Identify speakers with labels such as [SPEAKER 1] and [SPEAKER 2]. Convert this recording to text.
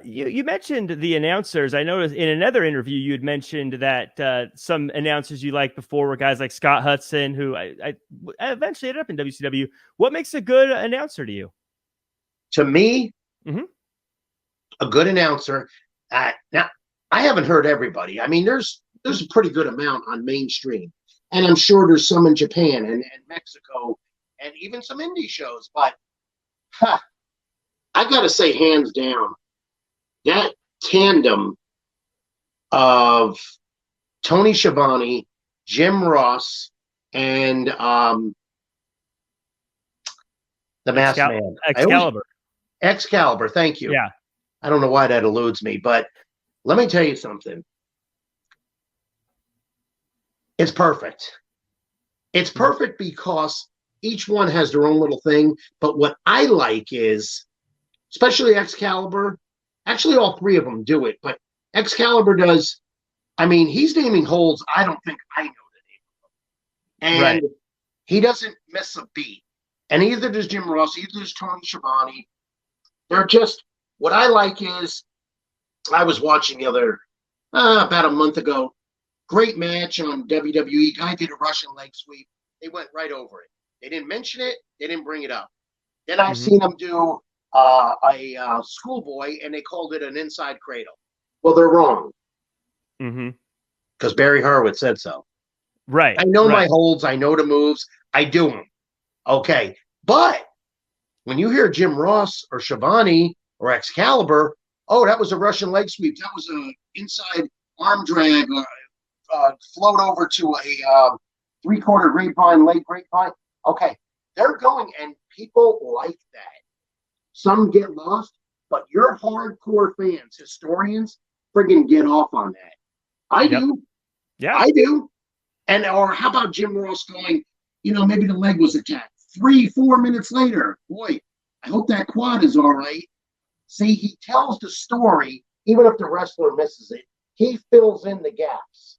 [SPEAKER 1] You mentioned the announcers. I noticed in another interview you had mentioned that some announcers you liked before were guys like Scott Hudson, who I eventually ended up in WCW. What makes a good announcer to you?
[SPEAKER 2] To me,
[SPEAKER 1] Mm-hmm.
[SPEAKER 2] a good announcer. Now, I haven't heard everybody. I mean, there's a pretty good amount on mainstream, and I'm sure there's some in Japan and Mexico, and even some indie shows. But I got to say, hands down, that tandem of Tony Schiavone, Jim Ross, and the Masked Man.
[SPEAKER 1] Excalibur.
[SPEAKER 2] Excalibur, thank you.
[SPEAKER 1] Yeah.
[SPEAKER 2] I don't know why that eludes me, but let me tell you something. It's perfect. It's perfect because each one has their own little thing. But what I like is, especially Excalibur, actually all three of them do it, but Excalibur does, I mean, he's naming holds I don't think I know the name of them. And he doesn't miss a beat. And either does Jim Ross, either does Tony Schiavone. They're just, what I like is, I was watching the other, about a month ago, great match on WWE. Guy did a Russian leg sweep. They went right over it. They didn't mention it. They didn't bring it up. Then I've seen them do a schoolboy, and they called it an inside cradle. Well, they're wrong. Because Barry Horowitz said so.
[SPEAKER 1] Right.
[SPEAKER 2] I know my holds. I know the moves. I do them. Okay. But when you hear Jim Ross or Schiavone or Excalibur, oh, that was a Russian leg sweep. That was an inside arm drag, float over to a three-quarter grapevine, late grapevine. Okay. They're going, and people like that. Some get lost, but your hardcore fans, historians, friggin' get off on that. I do.
[SPEAKER 1] Yeah.
[SPEAKER 2] I do. And, or how about Jim Ross going, maybe the leg was attacked. 3-4 minutes later, boy, I hope that quad is all right. See, he tells the story, even if the wrestler misses it, he fills in the gaps.